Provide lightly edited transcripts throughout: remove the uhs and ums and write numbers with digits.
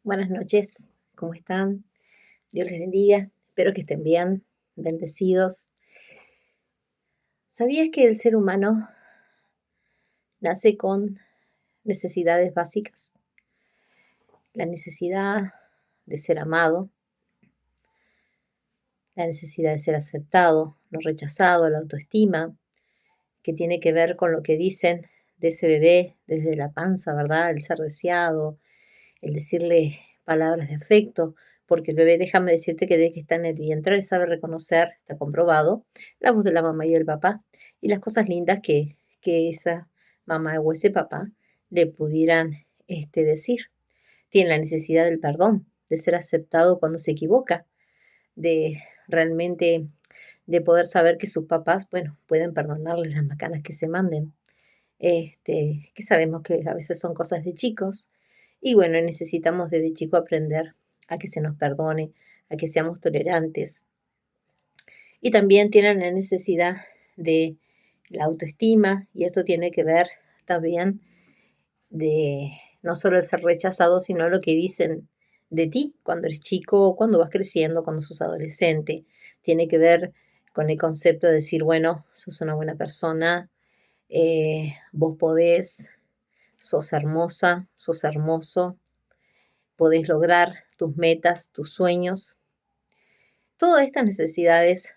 Buenas noches, ¿cómo están? Dios les bendiga, espero que estén bien, bendecidos. ¿Sabías que el ser humano nace con necesidades básicas? La necesidad de ser amado, la necesidad de ser aceptado, no rechazado, la autoestima, que tiene que ver con lo que dicen de ese bebé desde la panza, ¿verdad? El ser deseado, el decirle palabras de afecto, porque el bebé, déjame decirte que desde que está en el vientre, sabe reconocer, está comprobado, la voz de la mamá y el papá, y las cosas lindas que esa mamá o ese papá le pudieran decir. Tiene la necesidad del perdón, de ser aceptado cuando se equivoca, de realmente de poder saber que sus papás, bueno, pueden perdonarles las macanas que se manden, que sabemos que a veces son cosas de chicos, y bueno, necesitamos desde chico aprender a que se nos perdone, a que seamos tolerantes. Y también tienen la necesidad de la autoestima, y esto tiene que ver también de no solo el ser rechazado, sino lo que dicen de ti cuando eres chico, cuando vas creciendo, cuando sos adolescente. Tiene que ver con el concepto de decir, bueno, sos una buena persona, vos podés, sos hermosa, sos hermoso, podés lograr tus metas, tus sueños. Todas estas necesidades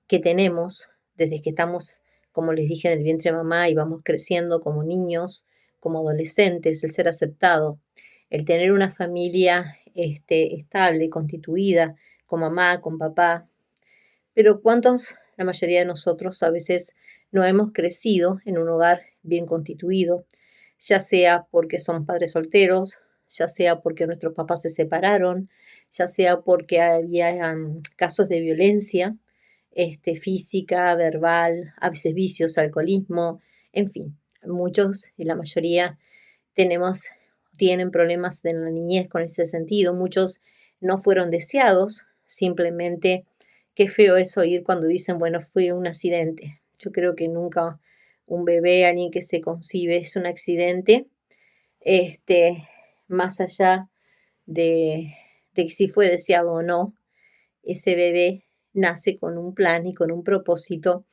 que tenemos desde que estamos, como les dije, en el vientre de mamá y vamos creciendo como niños, como adolescentes, el ser aceptado, el tener una familia estable, constituida, con mamá, con papá. Pero ¿cuántos, la mayoría de nosotros, a veces no hemos crecido en un hogar bien constituido, ya sea porque son padres solteros, ya sea porque nuestros papás se separaron, ya sea porque había casos de violencia física, verbal, a veces vicios, alcoholismo, en fin, muchos y la mayoría tienen problemas en la niñez con ese sentido, muchos no fueron deseados, simplemente qué feo es oír cuando dicen, bueno, fue un accidente. Yo creo que nunca un bebé, alguien que se concibe, es un accidente, más allá de si fue deseado o no, ese bebé nace con un plan y con un propósito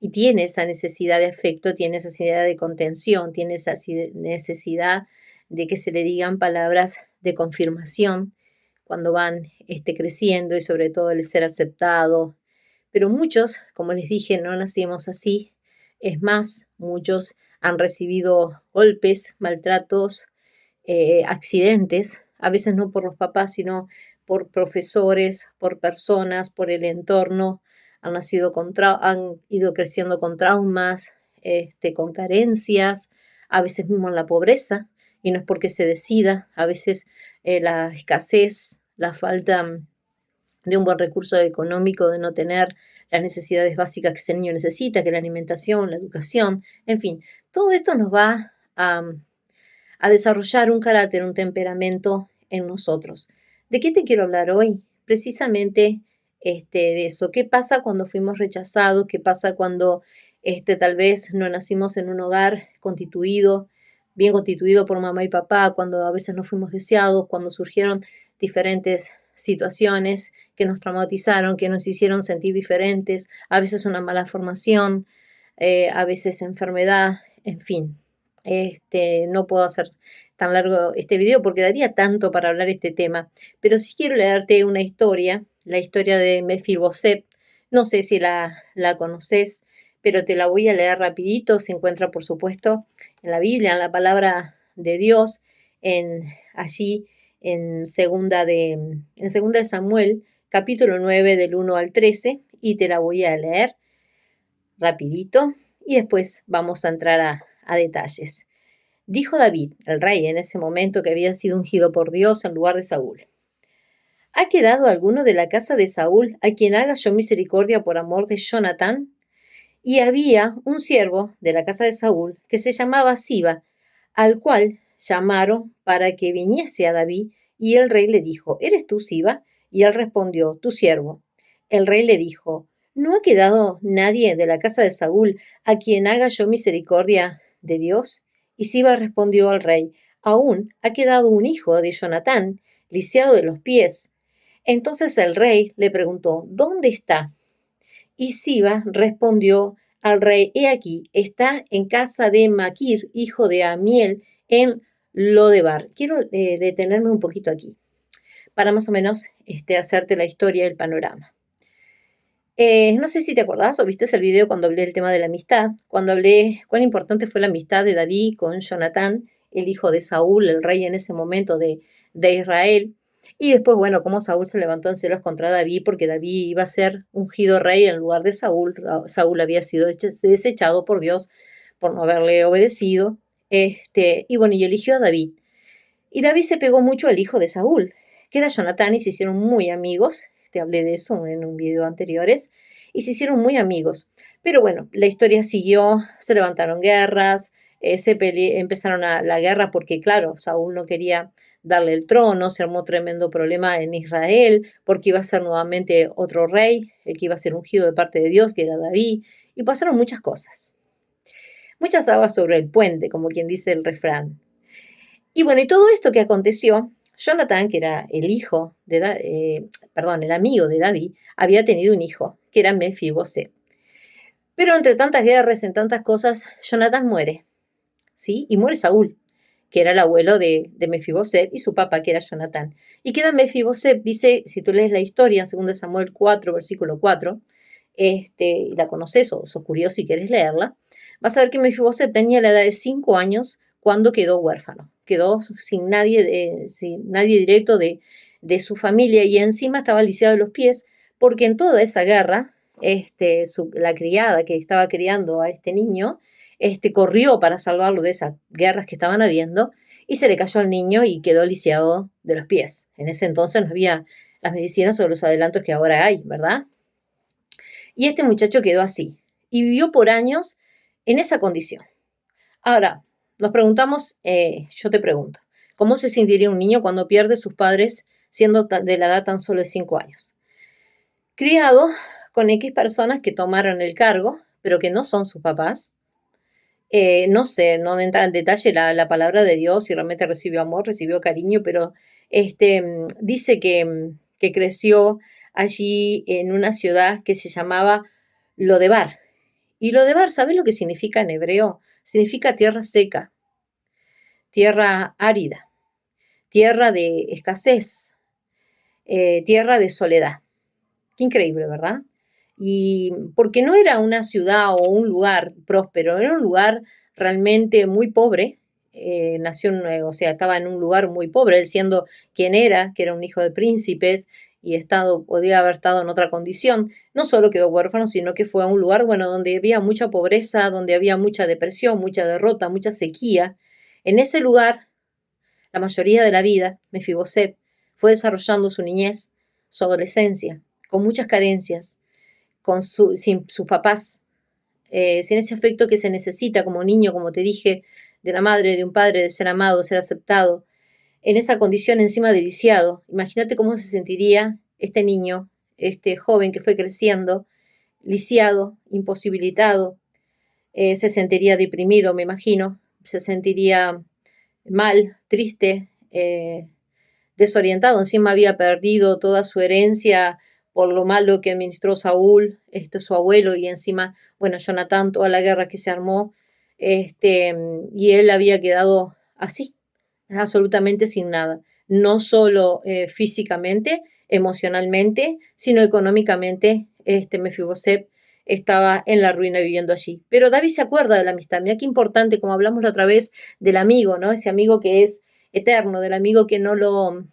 y tiene esa necesidad de afecto, tiene esa necesidad de contención, tiene esa necesidad de que se le digan palabras de confirmación cuando van creciendo y sobre todo el ser aceptado. Pero muchos, como les dije, no nacimos así. Es más, muchos han recibido golpes, maltratos, accidentes, a veces no por los papás, sino por profesores, por personas, por el entorno. Han ido creciendo con traumas, con carencias, a veces mismo en la pobreza, y no es porque se decida, a veces la escasez, la falta de un buen recurso económico, de no tener las necesidades básicas que ese niño necesita, que es la alimentación, la educación, en fin, todo esto nos va a desarrollar un carácter, un temperamento en nosotros. ¿De qué te quiero hablar hoy? Precisamente de eso. ¿Qué pasa cuando fuimos rechazados? ¿Qué pasa cuando tal vez no nacimos en un hogar constituido, bien constituido por mamá y papá, cuando a veces no fuimos deseados, cuando surgieron diferentes situaciones que nos traumatizaron, que nos hicieron sentir diferentes, a veces una mala formación, a veces enfermedad, en fin. No puedo hacer tan largo este video porque daría tanto para hablar este tema, pero sí quiero leerte una historia, la historia de Mefiboset. No sé si la conoces, pero te la voy a leer rapidito. Se encuentra, por supuesto, en la Biblia, en la palabra de Dios, allí en segunda de Samuel, capítulo 9 del 1 al 13, y te la voy a leer rapidito y después vamos a entrar a detalles. Dijo David, el rey, en ese momento que había sido ungido por Dios en lugar de Saúl: ¿Ha quedado alguno de la casa de Saúl a quien haga yo misericordia por amor de Jonatán? Y había un siervo de la casa de Saúl que se llamaba Siba, al cual llamaron para que viniese a David, y el rey le dijo: ¿Eres tú, Siba? Y él respondió: tu siervo. El rey le dijo: ¿No ha quedado nadie de la casa de Saúl a quien haga yo misericordia de Dios? Y Siba respondió al rey: aún ha quedado un hijo de Jonatán, lisiado de los pies. Entonces el rey le preguntó, ¿dónde está? Y Siba respondió al rey, he aquí, está en casa de Maquir, hijo de Amiel, en Lodebar. Quiero detenerme un poquito aquí, para más o menos hacerte la historia, el panorama. No sé si te acordás o viste el video cuando hablé del tema de la amistad, cuando hablé cuán importante fue la amistad de David con Jonatán, el hijo de Saúl, el rey en ese momento de Israel. Y después, bueno, cómo Saúl se levantó en celos contra David porque David iba a ser ungido rey en lugar de Saúl. Saúl había sido desechado por Dios por no haberle obedecido. Y bueno, y eligió a David. Y David se pegó mucho al hijo de Saúl, que era Jonatán, y se hicieron muy amigos. Te hablé de eso en un video anteriores. Y se hicieron muy amigos. Pero bueno, la historia siguió, se levantaron guerras, empezaron la guerra porque, claro, Saúl no quería darle el trono, se armó tremendo problema en Israel, porque iba a ser nuevamente otro rey, el que iba a ser ungido de parte de Dios, que era David, y pasaron muchas cosas. Muchas aguas sobre el puente, como quien dice el refrán. Y bueno, y todo esto que aconteció, Jonatán, que era el hijo el amigo de David, había tenido un hijo, que era Mefiboset. Pero entre tantas guerras, en tantas cosas, Jonatán muere, ¿sí? Y muere Saúl, que era el abuelo de Mefiboset, y su papá, que era Jonatán. Y queda Mefiboset, dice, si tú lees la historia, en 2 Samuel 4, versículo 4, y la conoces o sos curioso si quieres leerla, vas a ver que Mefiboset tenía la edad de 5 años cuando quedó huérfano. Quedó sin nadie directo de su familia y encima estaba lisiado de los pies porque en toda esa guerra, la criada que estaba criando a este niño, corrió para salvarlo de esas guerras que estaban habiendo y se le cayó al niño y quedó lisiado de los pies. En ese entonces no había las medicinas o los adelantos que ahora hay, ¿verdad? Y este muchacho quedó así y vivió por años en esa condición. Ahora, nos preguntamos, yo te pregunto, ¿cómo se sentiría un niño cuando pierde sus padres siendo de la edad tan solo de 5 años? Criado con X personas que tomaron el cargo, pero que no son sus papás. No sé, no entra en detalle la palabra de Dios, si realmente recibió amor, recibió cariño, pero dice que creció allí en una ciudad que se llamaba Lodebar. Y Lodebar, ¿sabes lo que significa en hebreo? Significa tierra seca, tierra árida, tierra de escasez, tierra de soledad. Qué increíble, ¿verdad? Y porque no era una ciudad o un lugar próspero, era un lugar realmente muy pobre. O sea, estaba en un lugar muy pobre, él siendo quien era, que era un hijo de príncipes y podía haber estado en otra condición. No solo quedó huérfano, sino que fue a un lugar, bueno, donde había mucha pobreza, donde había mucha depresión, mucha derrota, mucha sequía. En ese lugar, la mayoría de la vida, Mefiboset fue desarrollando su niñez, su adolescencia, con muchas carencias, sin sus papás, sin ese afecto que se necesita como niño, como te dije, de una madre, de un padre, de ser amado, de ser aceptado, en esa condición encima de lisiado. Imagínate cómo se sentiría este niño, este joven que fue creciendo, lisiado, imposibilitado, se sentiría deprimido, me imagino, se sentiría mal, triste, desorientado. Encima había perdido toda su herencia por lo malo que administró Saúl, su abuelo, y encima, bueno, Jonatán, toda la guerra que se armó, y él había quedado así, absolutamente sin nada. No solo físicamente, emocionalmente, sino económicamente, Mefiboset estaba en la ruina viviendo allí. Pero David se acuerda de la amistad. Mira qué importante, como hablamos la otra vez, del amigo, ¿no? Ese amigo que es eterno, del amigo que no lo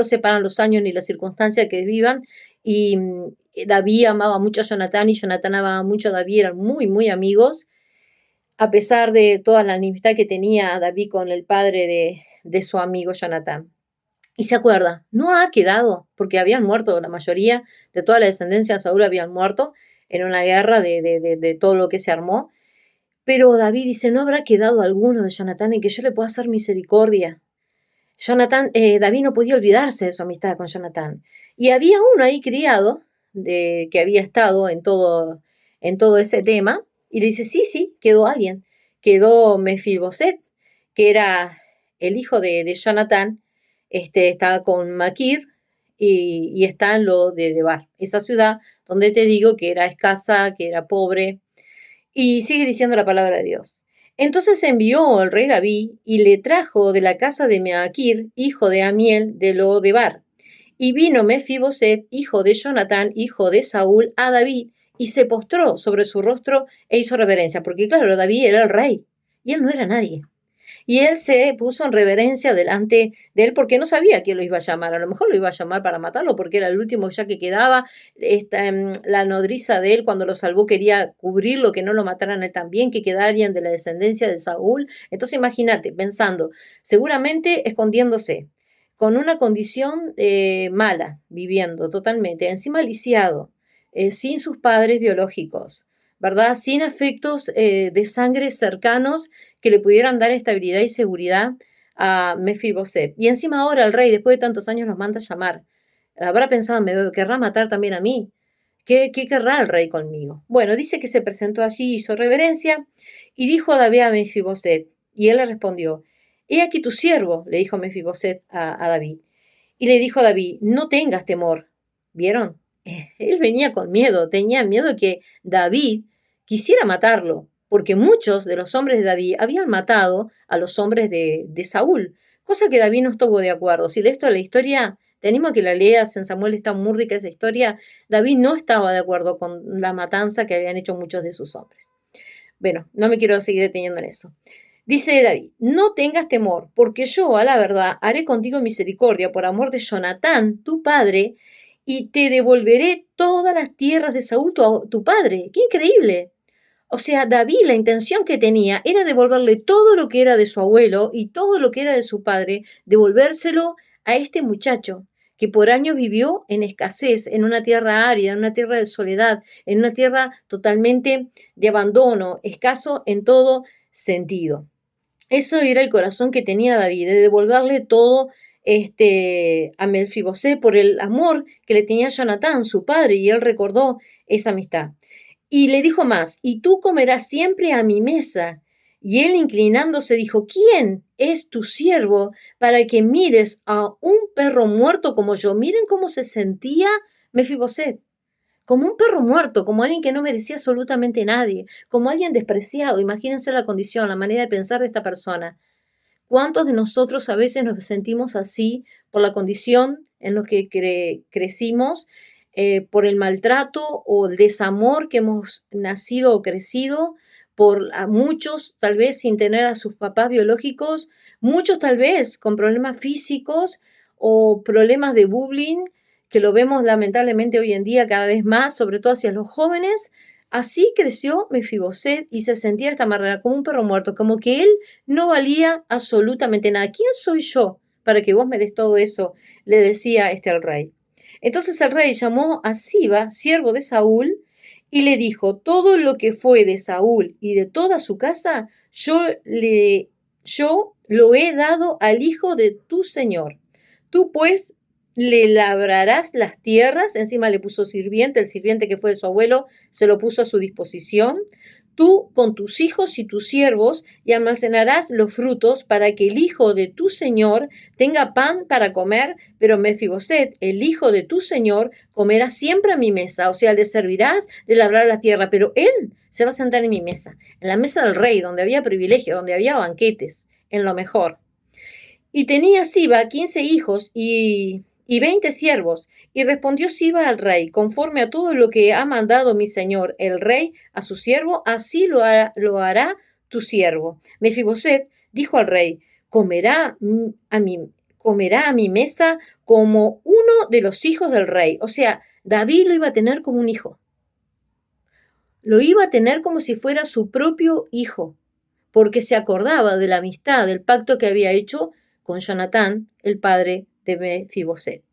separan los años ni las circunstancias que vivan. Y David amaba mucho a Jonatán y Jonatán amaba mucho a David, eran muy, muy amigos, a pesar de toda la enemistad que tenía David con el padre de su amigo Jonatán. Y se acuerda, no ha quedado, porque habían muerto, la mayoría de toda la descendencia de Saúl habían muerto en una guerra de todo lo que se armó. Pero David dice, ¿no habrá quedado alguno de Jonatán en que yo le pueda hacer misericordia? David no podía olvidarse de su amistad con Jonatán. Y había uno ahí criado, que había estado en todo ese tema, y le dice, sí, quedó alguien. Quedó Mefiboset, que era el hijo de Jonatán, está con Maquir y está en lo de Debar, esa ciudad donde te digo que era escasa, que era pobre, y sigue diciendo la palabra de Dios. Entonces envió el rey David y le trajo de la casa de Maquir, hijo de Amiel, de lo de Bar. Y vino Mefiboset, hijo de Jonatán, hijo de Saúl, a David, y se postró sobre su rostro e hizo reverencia, porque claro, David era el rey, y él no era nadie. Y él se puso en reverencia delante de él porque no sabía quién lo iba a llamar. A lo mejor lo iba a llamar para matarlo porque era el último ya que quedaba. La nodriza de él cuando lo salvó quería cubrirlo, que no lo mataran él también, que quedara alguien de la descendencia de Saúl. Entonces imagínate, pensando, seguramente escondiéndose, con una condición mala, viviendo totalmente, encima lisiado, sin sus padres biológicos, ¿verdad? Sin afectos de sangre cercanos que le pudieran dar estabilidad y seguridad a Mefiboset. Y encima ahora el rey, después de tantos años, los manda a llamar. Habrá pensado, me querrá matar también a mí. ¿Qué querrá el rey conmigo? Bueno, dice que se presentó allí, hizo reverencia y dijo a David a Mefiboset. Y él le respondió, he aquí tu siervo, le dijo Mefiboset a David. Y le dijo a David, no tengas temor. ¿Vieron? Él venía con miedo, tenía miedo de que David quisiera matarlo, porque muchos de los hombres de David habían matado a los hombres de Saúl, cosa que David no estuvo de acuerdo. Si lees toda la historia, te animo a que la leas, en Samuel está muy rica esa historia. David no estaba de acuerdo con la matanza que habían hecho muchos de sus hombres. Bueno, no me quiero seguir deteniendo en eso. Dice David, no tengas temor, porque yo, a la verdad, haré contigo misericordia por amor de Jonatán, tu padre, y te devolveré todas las tierras de Saúl, tu padre. ¡Qué increíble! O sea, David, la intención que tenía era devolverle todo lo que era de su abuelo y todo lo que era de su padre, devolvérselo a este muchacho que por años vivió en escasez, en una tierra árida, en una tierra de soledad, en una tierra totalmente de abandono, escaso en todo sentido. Eso era el corazón que tenía David, de devolverle todo a Mefiboset por el amor que le tenía a Jonatán, su padre, y él recordó esa amistad. Y le dijo más, y tú comerás siempre a mi mesa. Y él inclinándose dijo, ¿quién es tu siervo para que mires a un perro muerto como yo? Miren cómo se sentía Mefiboset, como un perro muerto, como alguien que no merecía absolutamente nadie, como alguien despreciado. Imagínense la condición, la manera de pensar de esta persona. ¿Cuántos de nosotros a veces nos sentimos así por la condición en la que crecimos, por el maltrato o el desamor que hemos nacido o crecido, por a muchos tal vez sin tener a sus papás biológicos, muchos tal vez con problemas físicos o problemas de bullying, que lo vemos lamentablemente hoy en día cada vez más, sobre todo hacia los jóvenes? Así creció Mefiboset y se sentía de esta manera, como un perro muerto, como que él no valía absolutamente nada. ¿Quién soy yo para que vos me des todo eso? Le decía al rey. Entonces el rey llamó a Siba, siervo de Saúl, y le dijo, todo lo que fue de Saúl y de toda su casa, yo lo he dado al hijo de tu señor. Tú pues le labrarás las tierras, encima le puso sirviente, el sirviente que fue de su abuelo se lo puso a su disposición, tú con tus hijos y tus siervos, y almacenarás los frutos para que el hijo de tu señor tenga pan para comer, pero Mefiboset, el hijo de tu señor, comerá siempre a mi mesa, o sea, le servirás de labrar la tierra, pero él se va a sentar en mi mesa, en la mesa del rey, donde había privilegio, donde había banquetes, en lo mejor. Y tenía Siba 15 hijos y 20 siervos. Y respondió Siba al rey, conforme a todo lo que ha mandado mi señor el rey a su siervo, así lo hará tu siervo. Mefiboset dijo al rey, comerá a mi mesa como uno de los hijos del rey. O sea, David lo iba a tener como un hijo. Lo iba a tener como si fuera su propio hijo, porque se acordaba de la amistad, del pacto que había hecho con Jonatán, el padre de Mefiboset.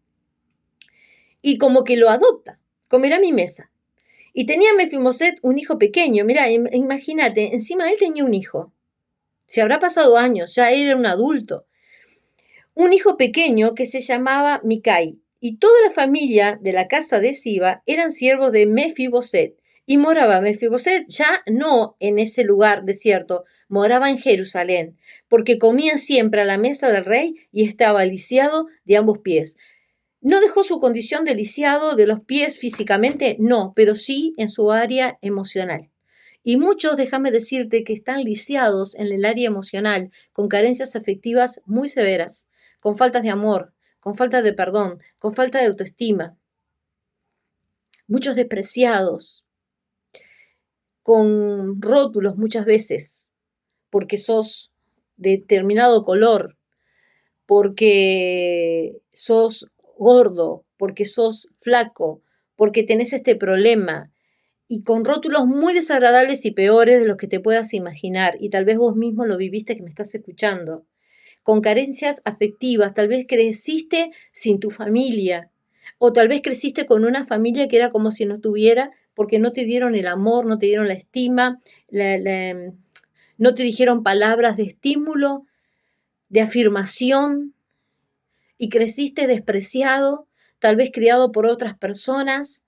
Y como que lo adopta, comerá a mi mesa. Y tenía Mefiboset un hijo pequeño, mirá, imagínate, encima él tenía un hijo. Se habrá pasado años, ya él era un adulto. Un hijo pequeño que se llamaba Micai. Y toda la familia de la casa de Siba eran siervos de Mefiboset. Y moraba Mefiboset ya no en ese lugar desierto, moraba en Jerusalén, porque comía siempre a la mesa del rey y estaba lisiado de ambos pies. ¿No dejó su condición de lisiado de los pies físicamente? No, pero sí en su área emocional. Y muchos, déjame decirte, que están lisiados en el área emocional, con carencias afectivas muy severas, con faltas de amor, con falta de perdón, con falta de autoestima. Muchos despreciados, con rótulos muchas veces, porque sos de determinado color, porque sos gordo, porque sos flaco, porque tenés este problema, y con rótulos muy desagradables y peores de los que te puedas imaginar, y tal vez vos mismo lo viviste que me estás escuchando, con carencias afectivas, tal vez creciste sin tu familia, o tal vez creciste con una familia que era como si no tuviera, porque no te dieron el amor, no te dieron la estima, no te dijeron palabras de estímulo, de afirmación, y creciste despreciado, tal vez criado por otras personas,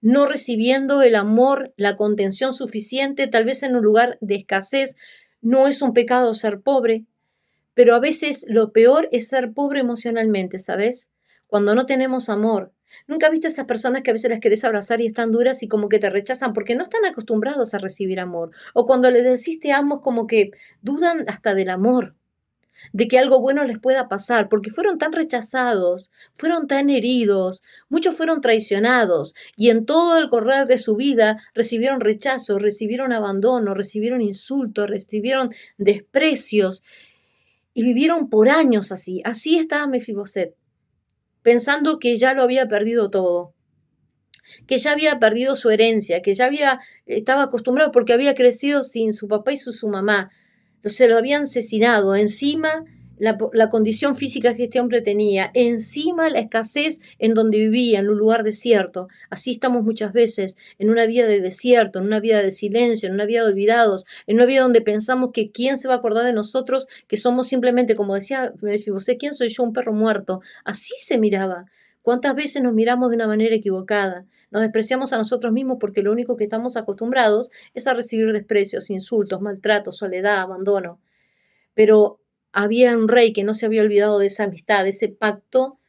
no recibiendo el amor, la contención suficiente, tal vez en un lugar de escasez. No es un pecado ser pobre, pero a veces lo peor es ser pobre emocionalmente, ¿sabes? Cuando no tenemos amor. ¿Nunca viste esas personas que a veces las querés abrazar y están duras y como que te rechazan porque no están acostumbrados a recibir amor? O cuando les decís te amo, como que dudan hasta del amor, de que algo bueno les pueda pasar, porque fueron tan rechazados, fueron tan heridos, muchos fueron traicionados y en todo el correr de su vida recibieron rechazo, recibieron abandono, recibieron insultos, recibieron desprecios y vivieron por años así. Así estaba Mefiboset, pensando que ya lo había perdido todo, que ya había perdido su herencia, que ya estaba acostumbrado porque había crecido sin su papá y su mamá. Se lo habían asesinado. Encima la condición física que este hombre tenía, encima la escasez en donde vivía, en un lugar desierto. Así estamos muchas veces, en una vida de desierto, en una vida de silencio, en una vida de olvidados, en una vida donde pensamos que quién se va a acordar de nosotros, que somos simplemente, como decía Mefiboset, ¿quién soy yo? Un perro muerto. Así se miraba. ¿Cuántas veces nos miramos de una manera equivocada? Nos despreciamos a nosotros mismos porque lo único que estamos acostumbrados es a recibir desprecios, insultos, maltratos, soledad, abandono. Pero había un rey que no se había olvidado de esa amistad, de ese pacto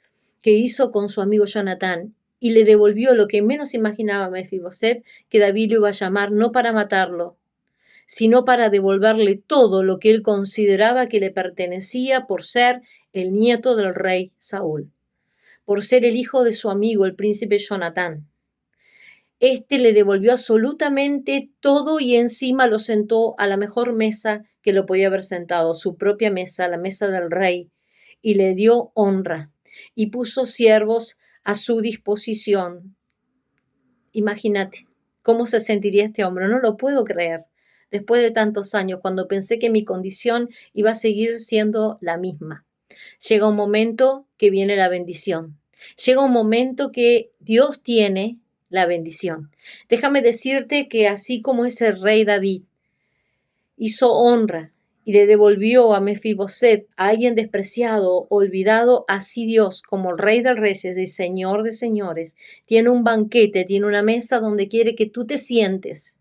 que hizo con su amigo Jonatán, y le devolvió lo que menos imaginaba Mefiboset, que David lo iba a llamar no para matarlo, sino para devolverle todo lo que él consideraba que le pertenecía por ser el nieto del rey Saúl, por ser el hijo de su amigo, el príncipe Jonatán. Este le devolvió absolutamente todo y encima lo sentó a la mejor mesa que lo podía haber sentado, su propia mesa, la mesa del rey, y le dio honra y puso siervos a su disposición. Imagínate cómo se sentiría este hombre, no lo puedo creer. Después de tantos años, cuando pensé que mi condición iba a seguir siendo la misma. Llega un momento que viene la bendición. Llega un momento que Dios tiene la bendición. Déjame decirte que así como ese rey David hizo honra y le devolvió a Mefiboset, a alguien despreciado, olvidado, así Dios, como el rey del reyes, el señor de señores, tiene un banquete, tiene una mesa donde quiere que tú te sientes,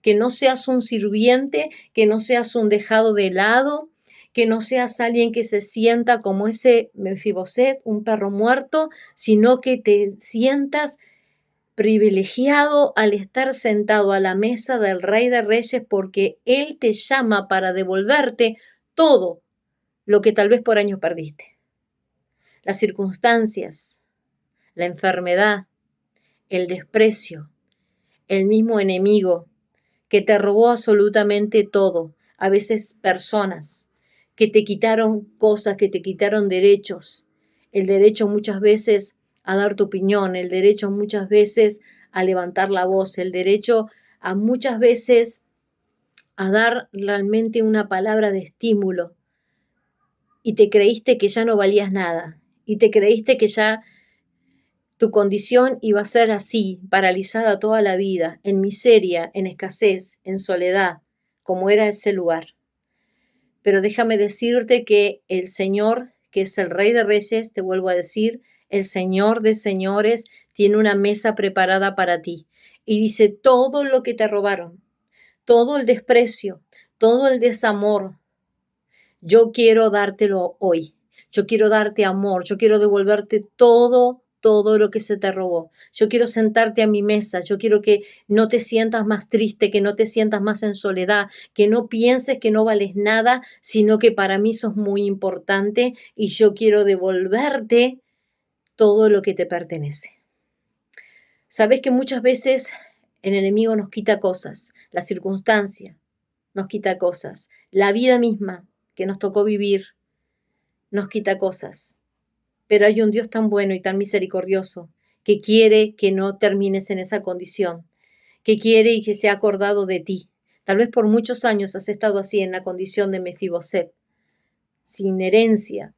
que no seas un sirviente, que no seas un dejado de lado, que no seas alguien que se sienta como ese Mefiboset, un perro muerto, sino que te sientas privilegiado al estar sentado a la mesa del Rey de Reyes, porque Él te llama para devolverte todo lo que tal vez por años perdiste. Las circunstancias, la enfermedad, el desprecio, el mismo enemigo que te robó absolutamente todo, a veces personas que te quitaron cosas, que te quitaron derechos, el derecho muchas veces a dar tu opinión, el derecho muchas veces a levantar la voz, el derecho a muchas veces a dar realmente una palabra de estímulo, y te creíste que ya no valías nada, y te creíste que ya tu condición iba a ser así, paralizada toda la vida, en miseria, en escasez, en soledad, como era ese lugar. Pero déjame decirte que el Señor, que es el Rey de Reyes, te vuelvo a decir, el Señor de señores, tiene una mesa preparada para ti. y dice, todo lo que te robaron, todo el desprecio, todo el desamor, yo quiero dártelo hoy. Yo quiero darte amor, yo quiero devolverte todo lo que se te robó. Yo quiero sentarte a mi mesa, yo quiero que no te sientas más triste, que no te sientas más en soledad, que no pienses que no vales nada, sino que para mí sos muy importante y yo quiero devolverte todo lo que te pertenece. Sabes que muchas veces el enemigo nos quita cosas, la circunstancia nos quita cosas, la vida misma que nos tocó vivir nos quita cosas. Pero hay un Dios tan bueno y tan misericordioso que quiere que no termines en esa condición, que quiere y que se ha acordado de ti. Tal vez por muchos años has estado así en la condición de Mefiboset, sin herencia,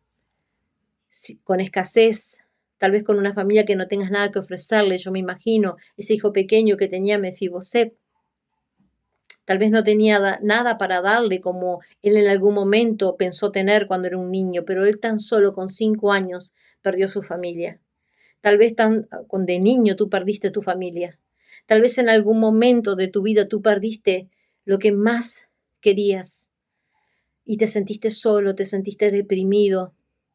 con escasez, tal vez con una familia que no tengas nada que ofrecerle. Yo me imagino ese hijo pequeño que tenía Mefiboset. Tal vez no tenía nada para darle como él en algún momento pensó tener cuando era un niño, pero él tan solo con 5 años perdió su familia. Tal vez de niño tú perdiste tu familia. Tal vez en algún momento de tu vida tú perdiste lo que más querías y te sentiste solo, te sentiste deprimido.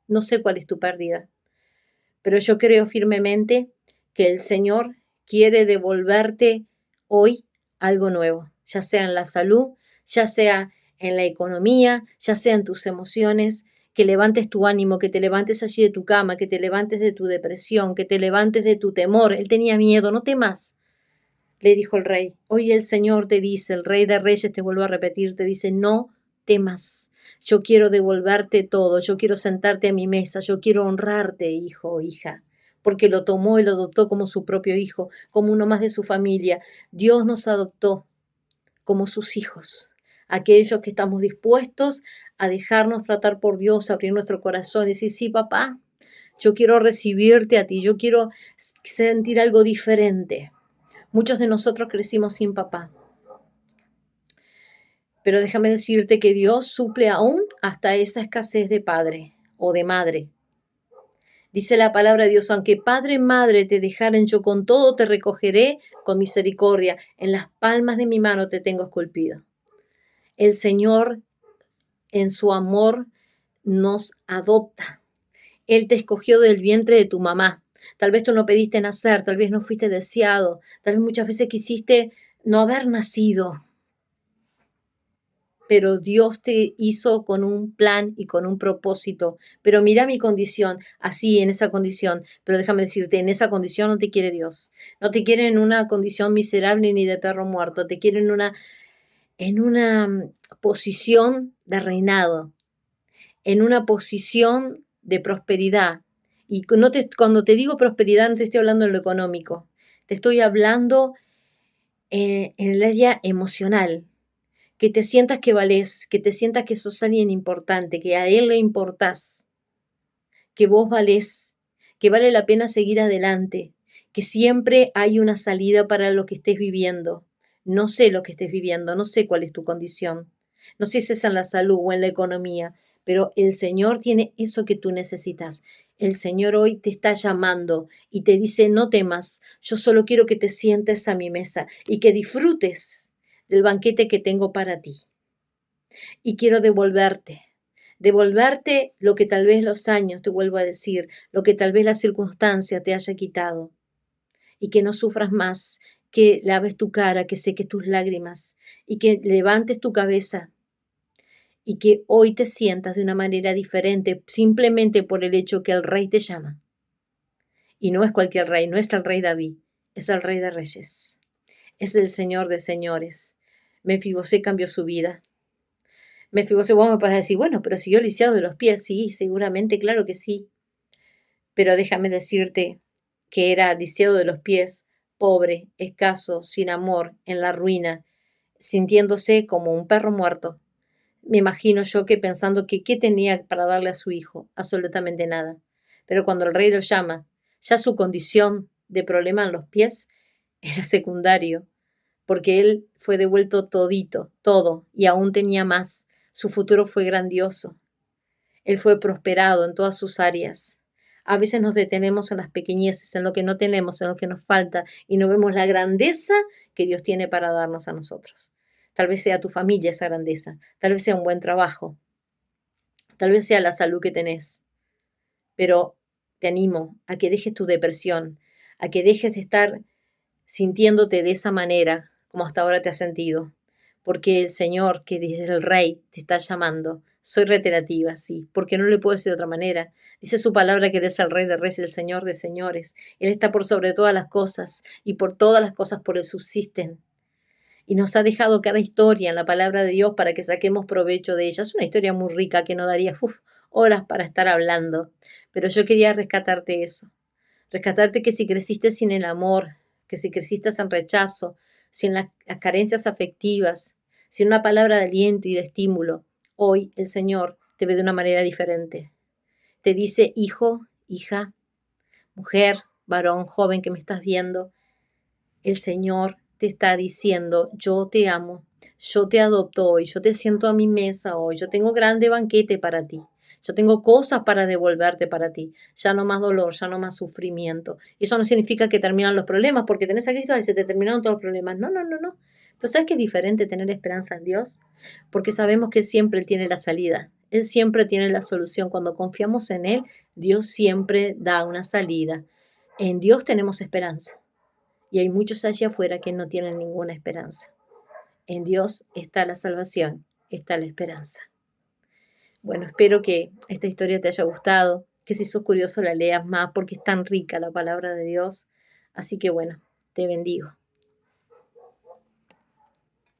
No sé cuál es tu pérdida, pero yo creo firmemente que el Señor quiere devolverte hoy algo nuevo, ya sea en la salud, ya sea en la economía, ya sea en tus emociones, que levantes tu ánimo, que te levantes allí de tu cama, que te levantes de tu depresión, que te levantes de tu temor. Él tenía miedo, no temas, le dijo el rey. Hoy el Señor te dice, el Rey de Reyes, te vuelvo a repetir, te dice, no temas. Yo quiero devolverte todo, yo quiero sentarte a mi mesa, yo quiero honrarte, hijo o hija, porque lo tomó y lo adoptó como su propio hijo, como uno más de su familia. Dios nos adoptó como sus hijos, aquellos que estamos dispuestos a dejarnos tratar por Dios, abrir nuestro corazón y decir, sí, papá, yo quiero recibirte a ti, yo quiero sentir algo diferente. Muchos de nosotros crecimos sin papá. Pero déjame decirte que Dios suple aún hasta esa escasez de padre o de madre. Dice la palabra de Dios, aunque padre y madre te dejaren, yo con todo te recogeré con misericordia. En las palmas de mi mano te tengo esculpido. El Señor, en su amor, nos adopta. Él te escogió del vientre de tu mamá. Tal vez tú no pediste nacer, tal vez no fuiste deseado, tal vez muchas veces quisiste no haber nacido. Pero Dios te hizo con un plan y con un propósito. Pero mira mi condición, así en esa condición. Pero déjame decirte, en esa condición no te quiere Dios. No te quiere en una condición miserable ni de perro muerto. Te quiere en una posición de reinado, en una posición de prosperidad. Y cuando te digo prosperidad no te estoy hablando en lo económico. Te estoy hablando en el área emocional. Que te sientas que valés, que te sientas que sos alguien importante, que a él le importás, que vos valés, que vale la pena seguir adelante, que siempre hay una salida para lo que estés viviendo. No sé lo que estés viviendo, no sé cuál es tu condición, no sé si es en la salud o en la economía, pero el Señor tiene eso que tú necesitas. El Señor hoy te está llamando y te dice, no temas, yo solo quiero que te sientes a mi mesa y que disfrutes del banquete que tengo para ti. Y quiero devolverte lo que tal vez los años, te vuelvo a decir, lo que tal vez la circunstancia te haya quitado. Y que no sufras más, que laves tu cara, que seques tus lágrimas y que levantes tu cabeza y que hoy te sientas de una manera diferente simplemente por el hecho que el rey te llama. Y no es cualquier rey, no es el rey David, es el rey de reyes, es el Señor de señores. Mefibosé cambió su vida. Mefibosé, vos me podés decir, bueno, pero siguió lisiado de los pies, sí, seguramente, claro que sí. Pero déjame decirte que era lisiado de los pies, pobre, escaso, sin amor, en la ruina, sintiéndose como un perro muerto. Me imagino yo que pensando que qué tenía para darle a su hijo, absolutamente nada. Pero cuando el rey lo llama, ya su condición de problema en los pies era secundario, porque él fue devuelto todito, todo, y aún tenía más. Su futuro fue grandioso. Él fue prosperado en todas sus áreas. A veces nos detenemos en las pequeñeces, en lo que no tenemos, en lo que nos falta, y no vemos la grandeza que Dios tiene para darnos a nosotros. Tal vez sea tu familia esa grandeza, tal vez sea un buen trabajo, tal vez sea la salud que tenés, pero te animo a que dejes tu depresión, a que dejes de estar sintiéndote de esa manera como hasta ahora te has sentido, porque el Señor, que desde el Rey te está llamando. Soy reiterativa, sí, porque no le puedo decir de otra manera. Dice su palabra que Él es el Rey de Reyes y el Señor de Señores. Él está por sobre todas las cosas y por todas las cosas por Él subsisten. Y nos ha dejado cada historia en la palabra de Dios para que saquemos provecho de ella. Es una historia muy rica que no daría horas para estar hablando, pero yo quería rescatarte eso. Rescatarte que si creciste sin el amor, que si creciste en rechazo, sin las carencias afectivas, sin una palabra de aliento y de estímulo, hoy el Señor te ve de una manera diferente. Te dice, hijo, hija, mujer, varón, joven que me estás viendo, el Señor te está diciendo, yo te amo, yo te adopto hoy, yo te siento a mi mesa hoy, yo tengo grande banquete para ti. Yo tengo cosas para devolverte para ti. Ya no más dolor, ya no más sufrimiento. Y eso no significa que terminan los problemas, porque tenés a Cristo y se te terminaron todos los problemas. No, no, no, no. Pero ¿sabes qué es diferente tener esperanza en Dios? Porque sabemos que siempre Él tiene la salida. Él siempre tiene la solución. Cuando confiamos en Él, Dios siempre da una salida. En Dios tenemos esperanza. Y hay muchos allá afuera que no tienen ninguna esperanza. En Dios está la salvación, está la esperanza. Bueno, espero que esta historia te haya gustado, que si sos curioso la leas más porque es tan rica la palabra de Dios. Así que bueno, te bendigo.